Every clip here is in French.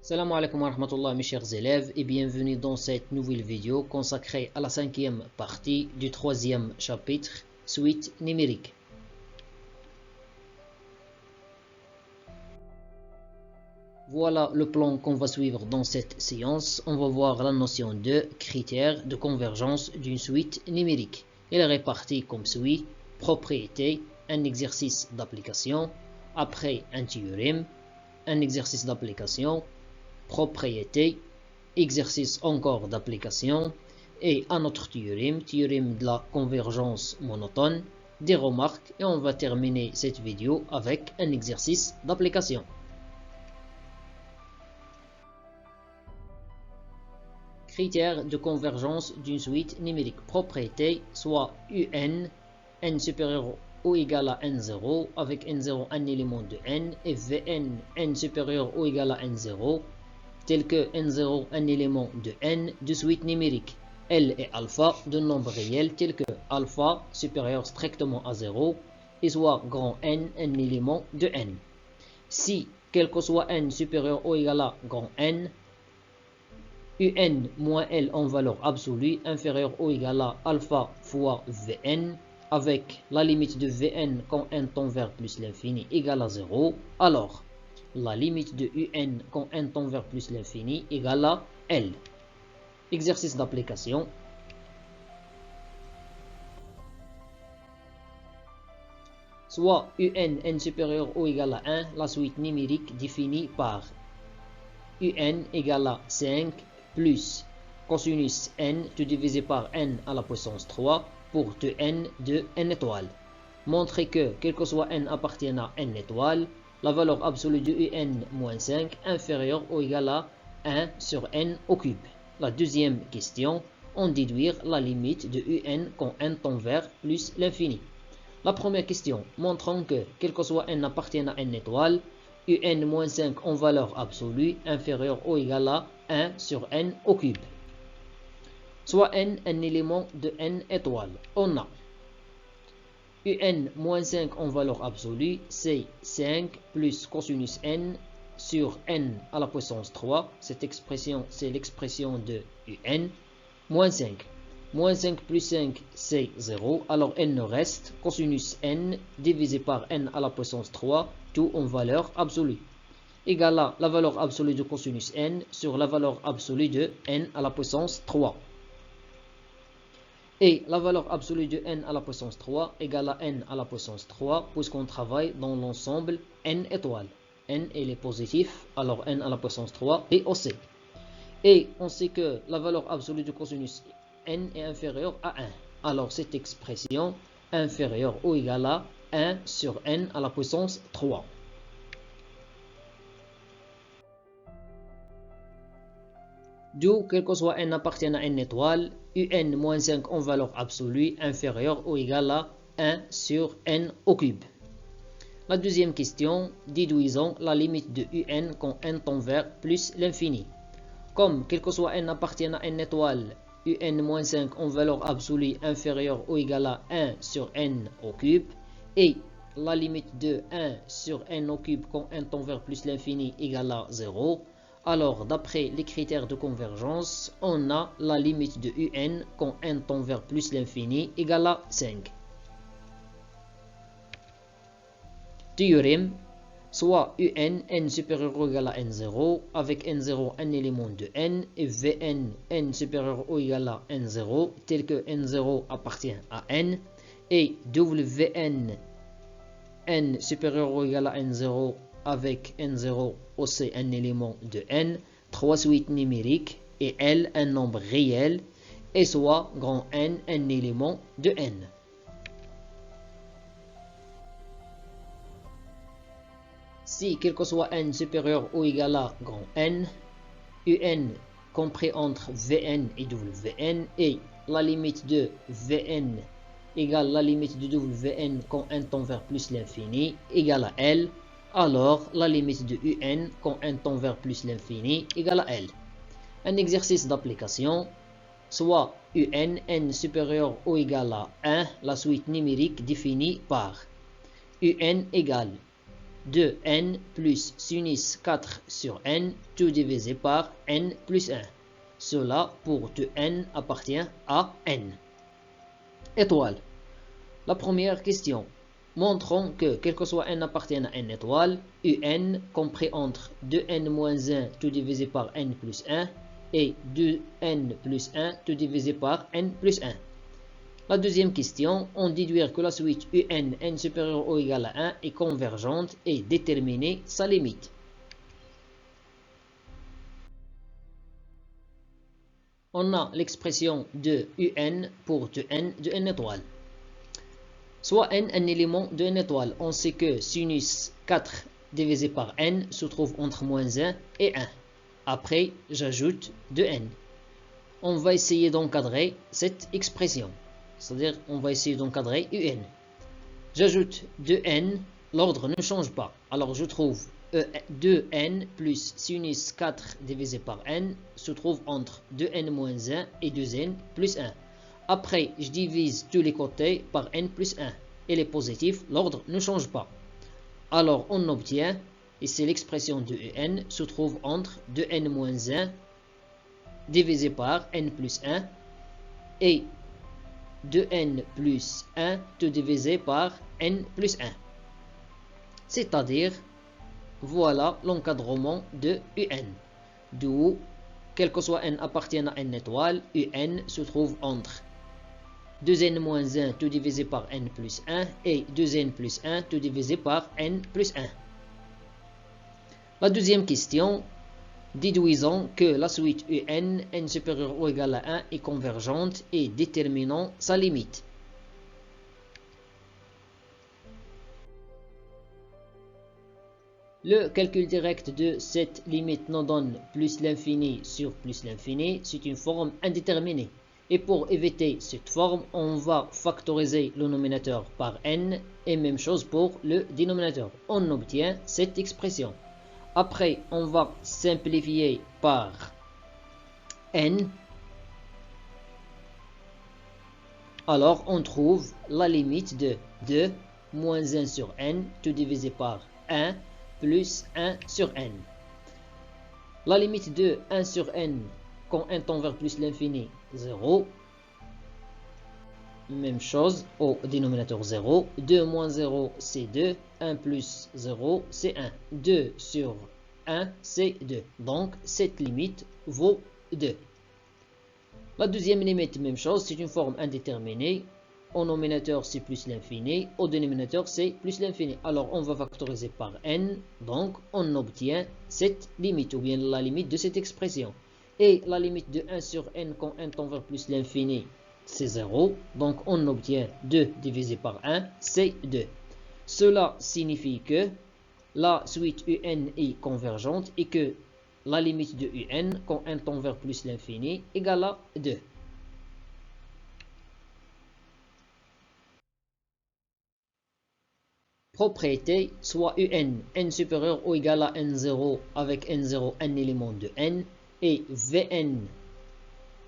Salam alaikum wa rahmatullah mes chers élèves et bienvenue dans cette nouvelle vidéo consacrée à la cinquième partie du troisième chapitre, suite numérique. Voilà le plan qu'on va suivre dans cette séance. On va voir la notion de critères de convergence d'une suite numérique. Elle est répartie comme suit: propriété, un exercice d'application, après un théorème, un exercice d'application, propriété, exercice encore d'application et un autre théorème, théorème de la convergence monotone, des remarques et on va terminer cette vidéo avec un exercice d'application. Critères de convergence d'une suite numérique. Propriété, soit UN, n supérieur ou égal à n0, avec n0 un élément de n, et Vn, n supérieur ou égal à n0, tel que n0 un élément de n de suite numérique, L et alpha de nombres réels tels que alpha supérieur strictement à 0 et soit grand N un élément de n. Si quel que soit n supérieur ou égal à grand N, Un moins L en valeur absolue inférieure ou égale à alpha fois Vn, avec la limite de Vn quand n tend vers plus l'infini égale à 0, alors la limite de Un quand n tend vers plus l'infini égale à L. Exercice d'application. Soit n supérieur ou égal à 1, la suite numérique définie par Un égale à 5 plus cosinus n tout divisé par n à la puissance 3 pour 2n de n étoile. Montrer que, quel que soit n appartiennent à n étoile, la valeur absolue de Un moins 5 inférieure ou égale à 1 sur n au cube. La deuxième question, en déduire la limite de Un quand n tend vers plus l'infini. La première question, montrant que, quel que soit n appartiennent à n étoile, Un moins 5 en valeur absolue inférieure ou égale à 1 sur n au cube. Soit n un élément de n étoile. On a Un moins 5 en valeur absolue, c'est 5 plus cosinus n sur n à la puissance 3. Cette expression, c'est l'expression de Un. Moins 5. Moins 5 plus 5, c'est 0. Alors n ne reste cosinus n divisé par n à la puissance 3, tout en valeur absolue, égale à la valeur absolue de cosinus n sur la valeur absolue de n à la puissance 3. Et la valeur absolue de n à la puissance 3 égale à n à la puissance 3, puisqu'on travaille dans l'ensemble n étoiles. N est positif, alors n à la puissance 3 est aussi. Et on sait que la valeur absolue de cosinus n est inférieure à 1. Alors cette expression inférieure ou égale à 1 sur n à la puissance 3. D'où, quel que soit n appartiennent à n étoile, Un moins 5 en valeur absolue inférieure ou égale à 1 sur n au cube. La deuxième question, déduisons la limite de Un quand n tend vers plus l'infini. Comme, quel que soit n appartiennent à n étoile, Un moins 5 en valeur absolue inférieure ou égale à 1 sur n au cube, et la limite de 1 sur n au cube quand n tend vers plus l'infini égale à 0, alors d'après les critères de convergence, on a la limite de Un quand n tend vers plus l'infini égale à 5. Théorème, soit n supérieur ou égal à n0, avec n0 un élément de n, et Vn n supérieur ou égal à n0, tel que n0 appartient à n, et Wn n supérieur ou égal à n0, avec n0 aussi un élément de n, 3 suites numériques, et L un nombre réel, et soit grand N un élément de n. Si quel que soit n supérieur ou égal à grand N, Un compris entre Vn et Wn, et la limite de Vn égale la limite de Wn quand n tend vers plus l'infini égale à L, alors la limite de Un quand n tend vers plus l'infini égale à L. Un exercice d'application, soit n supérieur ou égal à 1, la suite numérique définie par Un égale 2n plus sinus 4 sur n, tout divisé par n plus 1. Cela pour que n appartient à n. Étoile. La première question. Montrons que, quel que soit n appartient à n étoile, un compris entre 2n moins 1 tout divisé par n plus 1 et 2n plus 1 tout divisé par n plus 1. La deuxième question, on déduire que la suite un, n supérieur ou égal à 1 est convergente et déterminer sa limite. On a l'expression de un pour de n étoile. Soit n un élément de n étoile. On sait que sinus 4 divisé par n se trouve entre moins 1 et 1. Après, j'ajoute 2n. On va essayer d'encadrer cette expression. C'est-à-dire, on va essayer d'encadrer un. J'ajoute 2n, l'ordre ne change pas. Alors, je trouve 2n plus sinus 4 divisé par n se trouve entre 2n moins 1 et 2n plus 1. Après, je divise tous les côtés par n plus 1. Et les positifs, l'ordre ne change pas. Alors, on obtient, et c'est l'expression de un, se trouve entre 2n moins 1 divisé par n plus 1 et 2n plus 1 tout divisé par n plus 1. C'est-à-dire, voilà l'encadrement de un. D'où, quel que soit n appartient à n étoile, un se trouve entre 2n moins 1 tout divisé par n plus 1 et 2n plus 1 tout divisé par n plus 1. La deuxième question, déduisons que la suite un, n supérieur ou égal à 1 est convergente et déterminons sa limite. Le calcul direct de cette limite nous donne plus l'infini sur plus l'infini, c'est une forme indéterminée. Et pour éviter cette forme, on va factoriser le nominateur par n et même chose pour le dénominateur. On obtient cette expression. Après, on va simplifier par n. Alors, on trouve la limite de 2 moins 1 sur n, tout divisé par 1 plus 1 sur n. La limite de 1 sur n quand n tend vers plus l'infini, 0. Même chose au dénominateur 0. 2 moins 0, c'est 2. 1 plus 0, c'est 1. 2 sur 1, c'est 2. Donc, cette limite vaut 2. La deuxième limite, même chose, c'est une forme indéterminée. Au nominateur, c'est plus l'infini. Au dénominateur, c'est plus l'infini. Alors, on va factoriser par n. Donc, on obtient cette limite, ou bien la limite de cette expression. Et la limite de 1 sur n quand n tend vers plus l'infini, c'est 0. Donc, on obtient 2 divisé par 1, c'est 2. Cela signifie que la suite un est convergente et que la limite de un quand n tend vers plus l'infini égale à 2. Propriété, soit n supérieur ou égal à n0 avec n0 un élément de n et vn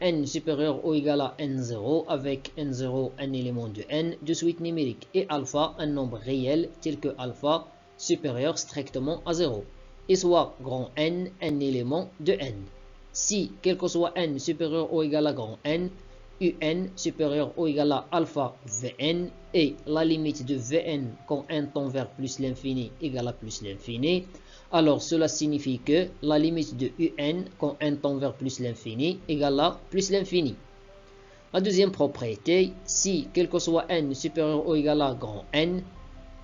n supérieur ou égal à n0 avec n0 un élément de n de suite numérique et alpha un nombre réel tel que alpha supérieur strictement à 0 et soit grand n un élément de n. Si quel que soit n supérieur ou égal à grand n, un supérieur ou égal à alpha vn et la limite de vn quand n tend vers plus l'infini égale à plus l'infini, alors cela signifie que la limite de un quand n tend vers plus l'infini égale à plus l'infini. La deuxième propriété, si quel que soit n supérieur ou égal à grand n,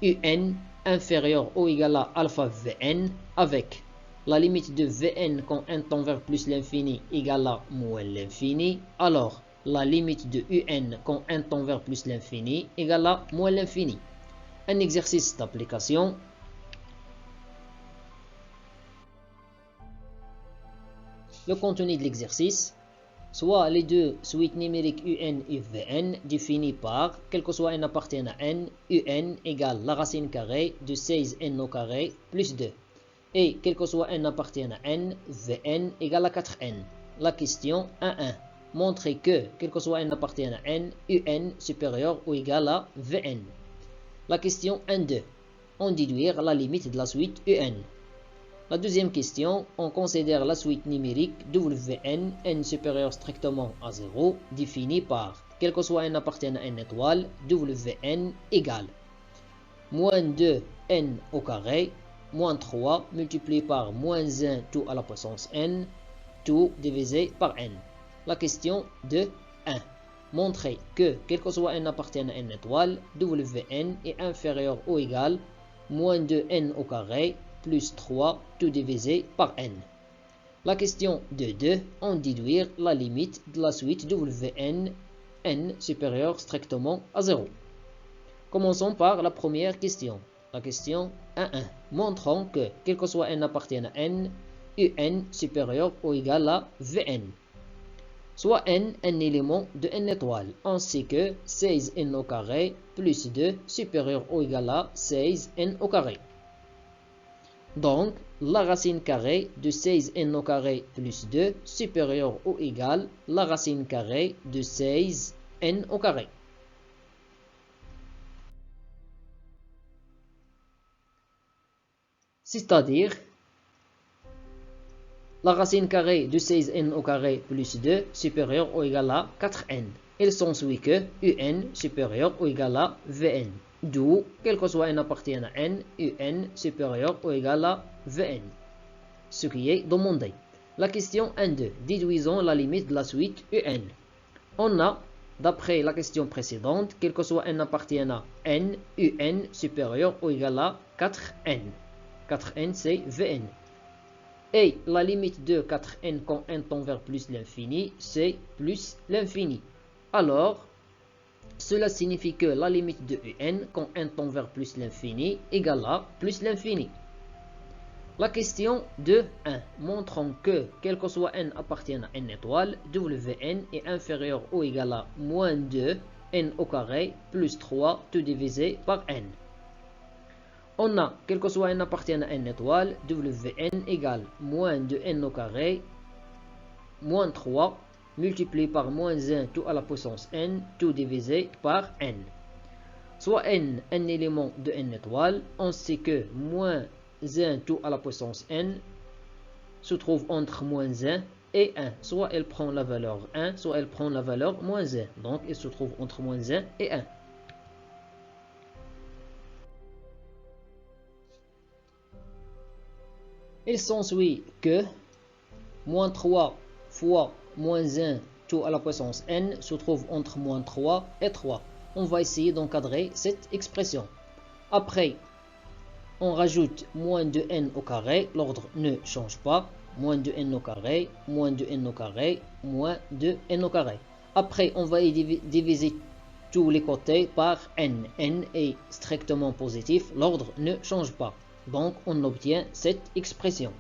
un inférieur ou égal à alpha vn avec la limite de vn quand n tend vers plus l'infini égale à moins l'infini, alors la limite de un quand n tend vers plus l'infini égale à moins l'infini. Un exercice d'application. Le contenu de l'exercice, soit les deux suites numériques un et vn définies par, quel que soit n appartient à n, un égale la racine carrée de 16n au carré plus 2. Et quel que soit n appartient à n, vn égale à 4n. La question 1.1. Montrer que, quel que soit n appartient à n, un supérieur ou égal à vn. La question 1.2. en déduire la limite de la suite UN. La deuxième question, on considère la suite numérique Wn, n supérieur strictement à 0, définie par, quel que soit n appartenant à n étoile, Wn égale moins 2n au carré, moins 3 multiplié par moins 1 tout à la puissance n, tout divisé par n. La question de 1. Montrer que, quel que soit n appartenant à n étoile, Wn est inférieur ou égal moins 2n au carré plus 3 tout divisé par n. La question de 2. En déduire la limite de la suite Wn, n supérieur strictement à 0. Commençons par la première question. La question 1.1. Montrons que, quel que soit n appartenant à n, Un supérieur ou égal à Vn. Soit n un élément de n étoile, ainsi que 16n au carré plus 2 supérieur ou égal à 16n au carré. Donc, la racine carrée de 16n au carré plus 2 supérieur ou égal à la racine carrée de 16n au carré. C'est-à-dire, la racine carrée de 16n au carré plus 2 supérieur ou égal à 4n. Il s'ensuit que Un supérieur ou égal à Vn. D'où, quel que soit n appartenant à n, Un supérieur ou égal à Vn. Ce qui est demandé. La question 1.2. Déduisons la limite de la suite Un. On a, d'après la question précédente, quel que soit n appartenant à n, Un supérieur ou égal à 4n. 4n c'est Vn. Et la limite de 4n quand n tend vers plus l'infini, c'est plus l'infini. Alors, cela signifie que la limite de Un quand n tend vers plus l'infini égale à plus l'infini. La question 2.1. Montrons que, quel que soit n appartenant à n étoile, Wn est inférieur ou égal à moins 2 n au carré plus 3 tout divisé par n. On a, quel que soit n appartenant à n étoile, Wn égale moins 2n au carré, moins 3, multiplié par moins 1 tout à la puissance n, tout divisé par n. Soit n un élément de n étoile, on sait que moins 1 tout à la puissance n se trouve entre moins 1 et 1. Soit elle prend la valeur 1, soit elle prend la valeur moins 1. Donc, elle se trouve entre moins 1 et 1. Il s'ensuit que moins 3 fois moins 1 tout à la puissance n se trouve entre moins 3 et 3. On va essayer d'encadrer cette expression. Après, on rajoute moins 2n au carré, l'ordre ne change pas. Moins 2n au carré, moins 2n au carré, moins 2n au carré. Après, on va diviser tous les côtés par n. n est strictement positif, l'ordre ne change pas. Donc, on obtient cette expression.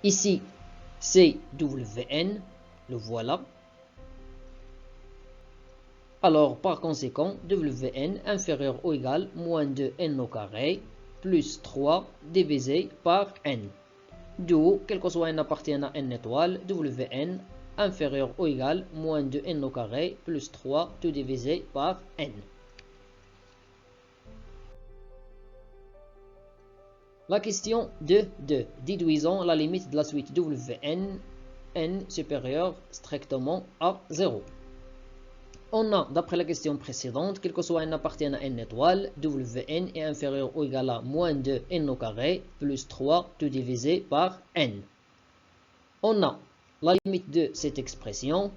Ici, c'est Wn, le voilà. Alors, par conséquent, Wn inférieur ou égal moins 2n au carré plus 3 divisé par n. D'où, quel que soit n appartenant à n étoile, Wn inférieur ou égal moins 2n au carré plus 3 tout divisé par n. La question 2.2. Déduisons la limite de la suite Wn, n supérieur strictement à 0. On a, d'après la question précédente, quel que soit n appartenant à n étoile, Wn est inférieur ou égal à moins 2n au carré plus 3 tout divisé par n. On a la limite de cette expression.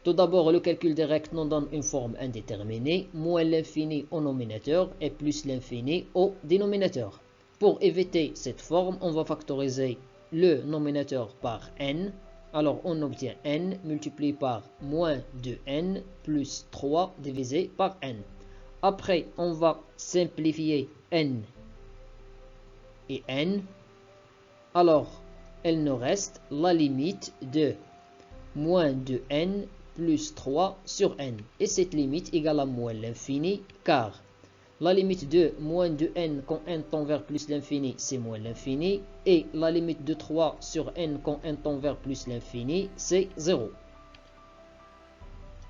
Tout d'abord, le calcul direct nous donne une forme indéterminée, moins l'infini au nominateur et plus l'infini au dénominateur. Pour éviter cette forme, on va factoriser le nominateur par n. Alors, on obtient n multiplié par moins 2n plus 3 divisé par n. Après, on va simplifier n et n. Alors, il nous reste la limite de moins 2n plus 3 sur n. Et cette limite égale à moins l'infini, car la limite de moins de n quand n tend vers plus l'infini, c'est moins l'infini. Et la limite de 3 sur n quand n tend vers plus l'infini, c'est 0.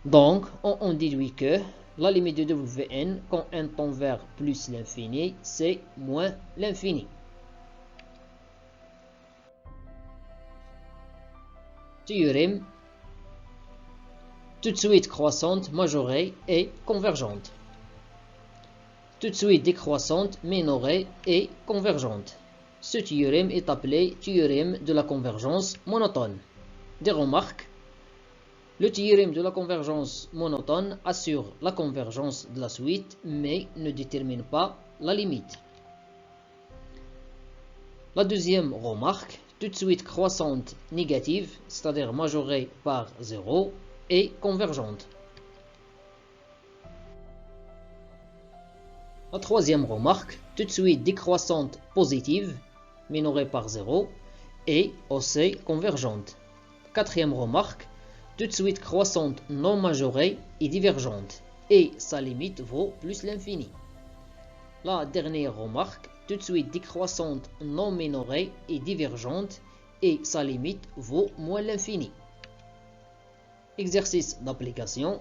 Donc, on déduit que La limite de Wn quand n tend vers plus l'infini, c'est moins l'infini. Théorème tout de suite croissante, majorée et convergente. Tout de suite décroissante, minorée et convergente. Ce théorème est appelé théorème de la convergence monotone. Des remarques. Le théorème de la convergence monotone assure la convergence de la suite, mais ne détermine pas la limite. La deuxième remarque, tout de suite croissante négative, c'est-à-dire majorée par 0, et convergente. La troisième remarque, tout de suite décroissante positive, minorée par 0, et aussi convergente. Quatrième remarque, tout de suite croissante non majorée et divergente, et sa limite vaut plus l'infini. La dernière remarque, tout de suite décroissante non minorée et divergente, et sa limite vaut moins l'infini. Exercice d'application.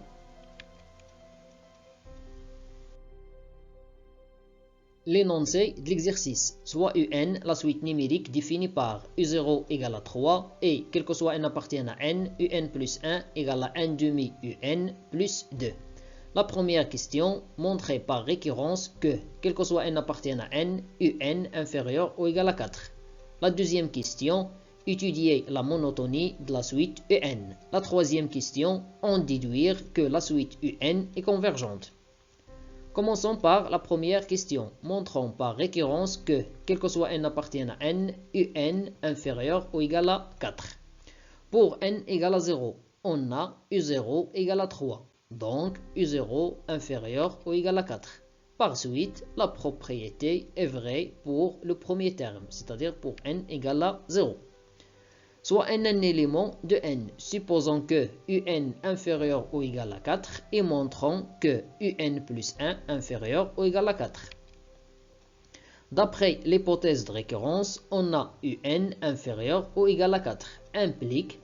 L'énoncé de l'exercice, soit UN, la suite numérique définie par U0 égale à 3 et, quel que soit n appartienne à n, UN plus 1 égale à 1 demi UN plus 2. La première question, montrer par récurrence que, quel que soit n appartienne à n, UN inférieur ou égal à 4. La deuxième question, étudier la monotonie de la suite UN. La troisième question, en déduire que la suite UN est convergente. Commençons par la première question. Montrons par récurrence que, quel que soit n appartienne à n, UN inférieur ou égal à 4. Pour n égale à 0, on a U0 égale à 3. Donc, U0 inférieur ou égal à 4. Par suite, la propriété est vraie pour le premier terme, c'est-à-dire pour n égale à 0. Soit n un élément de n, supposons que un inférieur ou égal à 4 et montrons que un plus 1 inférieur ou égal à 4. D'après l'hypothèse de récurrence, on a un inférieur ou égal à 4 implique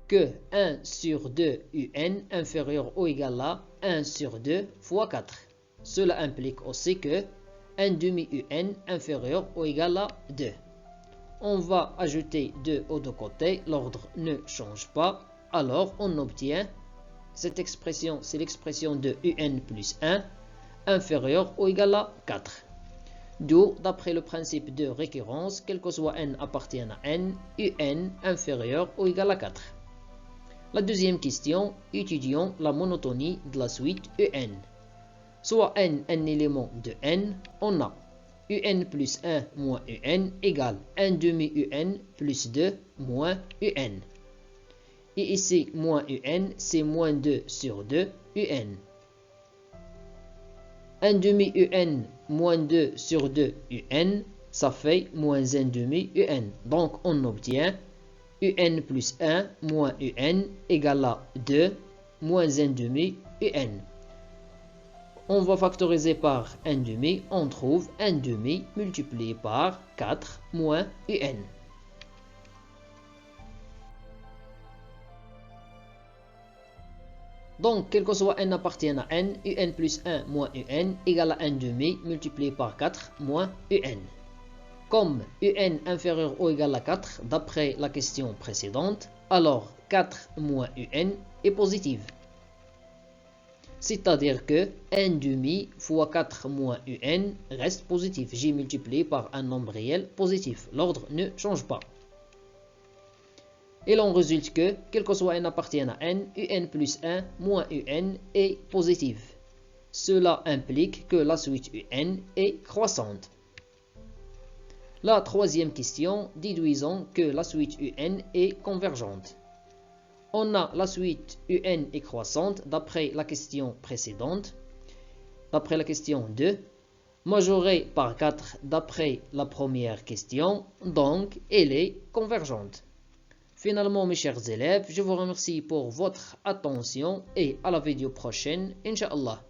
que 1 sur 2 un inférieur ou égal à 1 sur 2 fois 4. Cela implique aussi que 1 demi UN inférieur ou égal à 2. On va ajouter 2 aux deux côtés, l'ordre ne change pas, alors on obtient cette expression, c'est l'expression de UN plus 1 inférieur ou égal à 4. D'où, d'après le principe de récurrence, quel que soit n appartienne à n, UN inférieur ou égal à 4. La deuxième question, étudions la monotonie de la suite UN. Soit n un élément de n, on a un plus 1 moins un égale 1 demi un plus 2 moins un. Et ici, moins un, c'est moins 2 sur 2 un. 1 demi un moins 2 sur 2 un, ça fait moins 1 demi un. Donc, on obtient un plus 1 moins un égale à 2 moins 1 demi un. On va factoriser par 1 demi, on trouve 1 demi multiplié par 4 moins un. Donc, quel que soit n appartienne à n, un plus 1 moins un égale à 1 demi multiplié par 4 moins un. Comme un inférieur ou égal à 4 d'après la question précédente, alors 4 moins un est positif. C'est-à-dire que 1 demi fois 4 moins un reste positif. J'ai multiplié par un nombre réel positif. L'ordre ne change pas. Il en résulte que, quel que soit n appartienne à n, un plus 1 moins un est positif. Cela implique que la suite un est croissante. La troisième question, déduisons que la suite un est convergente. On a la suite UN est croissante d'après la question précédente, d'après la question 2, majorée par 4 d'après la première question, donc elle est convergente. Finalement, mes chers élèves, je vous remercie pour votre attention et à la vidéo prochaine, Inch'Allah.